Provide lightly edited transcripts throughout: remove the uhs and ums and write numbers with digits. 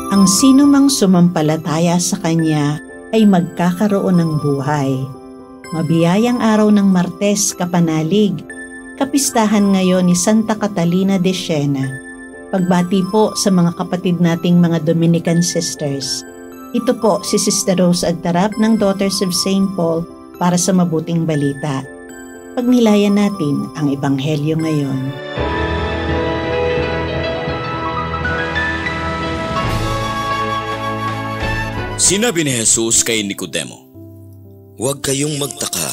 Ang sinumang sumampalataya sa Kanya ay magkakaroon ng buhay. Mabiyayang araw ng Martes, Kapanalig, kapistahan ngayon ni Santa Catalina de Siena. Pagbati po sa mga kapatid nating mga Dominican sisters. Ito po si Sister Rose Agtarap ng Daughters of St. Paul para sa mabuting balita. Pagnilayan natin ang Ebanghelyo ngayon. Sinabi ni Jesus kay Nicodemo, "Huwag kayong magtaka,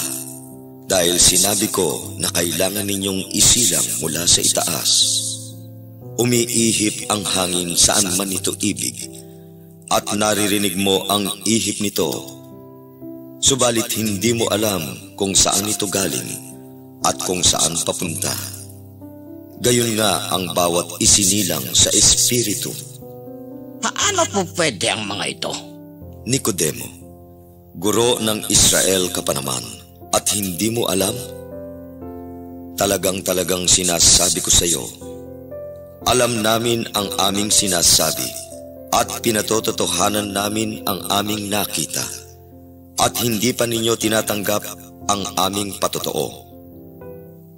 dahil sinabi ko na kailangan ninyong isilang mula sa itaas. Umiihip ang hangin saan man ito ibig, at naririnig mo ang ihip nito. Subalit hindi mo alam kung saan ito galing at kung saan papunta. Gayon nga ang bawat isinilang sa Espiritu." paano po pwede ang mga ito? Nicodemo, guro ng Israel ka pa naman at hindi mo alam? Talagang sinasabi ko sa iyo, alam namin ang aming sinasabi at pinatototohanan namin ang aming nakita, at hindi pa ninyo tinatanggap ang aming patotoo.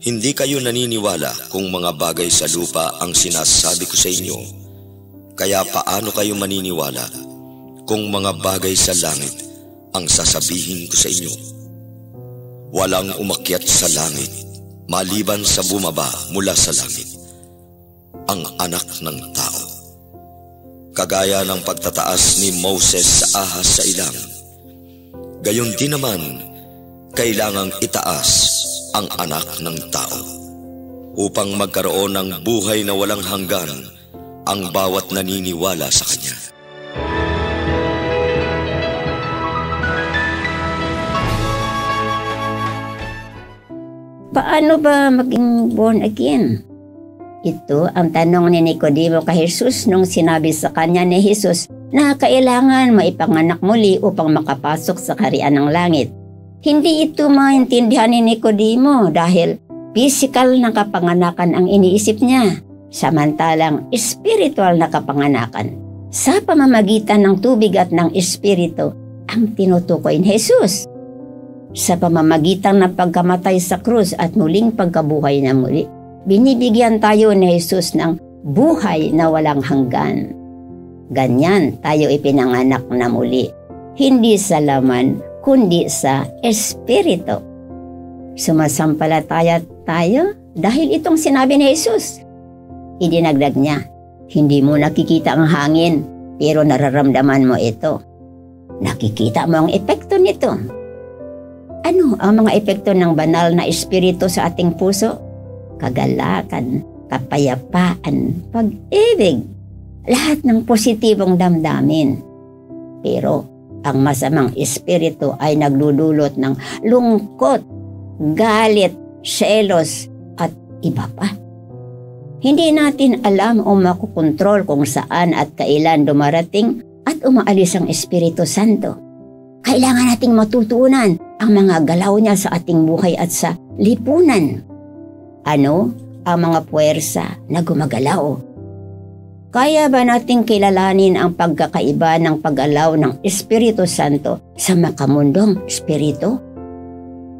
Hindi kayo naniniwala kung mga bagay sa lupa ang sinasabi ko sa inyo, kaya paano kayo maniniwala kung mga bagay sa langit ang sasabihin ko sa inyo? Walang umakyat sa langit maliban sa bumaba mula sa langit, ang Anak ng Tao. Kagaya ng pagtataas ni Moses sa ahas sa ilang, gayon din naman kailangang itaas ang Anak ng Tao, upang magkaroon ng buhay na walang hanggan ang bawat naniniwala sa Kanya. Paano ba maging born again? Ito ang tanong ni Nicodemo kay Jesus nung sinabi sa kanya ni Jesus na kailangan maipanganak muli upang makapasok sa kaharian ng langit. Hindi ito maintindihan ni Nicodemo dahil physical na kapanganakan ang iniisip niya, samantalang spiritual na kapanganakan sa pamamagitan ng tubig at ng espiritu ang tinutukoy ni Jesus. Sa pamamagitan ng pagkamatay sa krus at muling pagkabuhay na muli, binibigyan tayo ni Jesus ng buhay na walang hanggan. Ganyan tayo ipinanganak na muli, hindi sa laman kundi sa espiritu. Sumasampalataya tayo dahil itong sinabi ni Jesus. Idinagdag niya, hindi mo nakikita ang hangin pero nararamdaman mo ito. Nakikita mo ang epekto nito. Ano ang mga epekto ng banal na espiritu sa ating puso? Kagalakan, kapayapaan, pag-ibig, lahat ng positibong damdamin. Pero ang masamang espiritu ay nagdudulot ng lungkot, galit, selos at iba pa. Hindi natin alam o makukontrol kung saan at kailan dumarating at umaalis ang Espiritu Santo. Kailangan nating matutunan ang mga galaw niya sa ating buhay at sa lipunan. Ano ang mga puwersa na gumagalaw? Kaya ba nating kilalanin ang pagkakaiba ng paggalaw ng Espiritu Santo sa makamundong espiritu?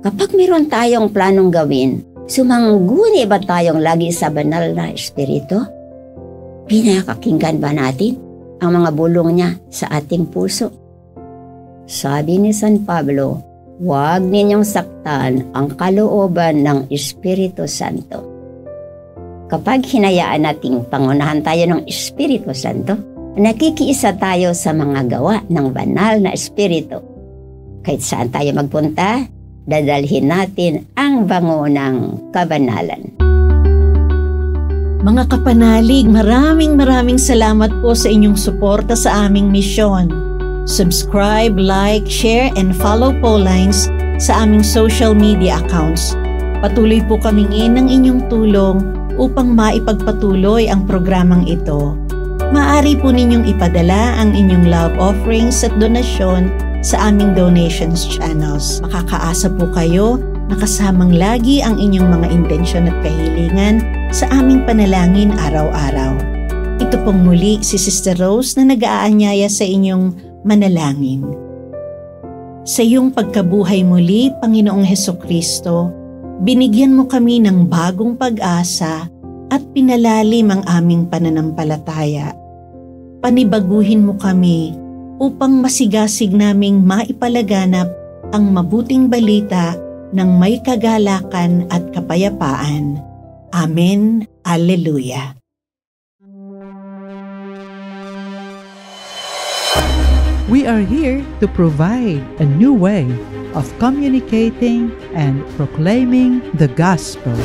Kapag meron tayong planong gawin, sumangguni ba tayong lagi sa banal na espiritu? Pinakakinggan ba natin ang mga bulong niya sa ating puso? Sabi ni San Pablo, huwag ninyong saktan ang kalooban ng Espiritu Santo. Kapag hinayaan nating pangunahan tayo ng Espiritu Santo, nakikiisa tayo sa mga gawa ng banal na espiritu. Kahit saan tayo magpunta, dadalhin natin ang bango ng kabanalan. Mga kapanalig, maraming salamat po sa inyong suporta sa aming misyon. Subscribe, like, share, and follow Paulines sa aming social media accounts. Patuloy po kaming ng inyong tulong upang maipagpatuloy ang programang ito. Maaari po ninyong ipadala ang inyong love offerings at donasyon sa aming donations channels. Makakaasa po kayo na kasamang lagi ang inyong mga intensyon at kahilingan sa aming panalangin araw-araw. Ito pong muli si Sister Rose na nag-aanyaya sa inyong manalangin. Sa iyong pagkabuhay muli, Panginoong Hesukristo, binigyan mo kami ng bagong pag-asa at pinalalim ang aming pananampalataya. Panibaguhin mo kami upang masigasig naming maipalaganap ang mabuting balita ng may kagalakan at kapayapaan. Amen. Alleluia. We are here to provide a new way of communicating and proclaiming the gospel.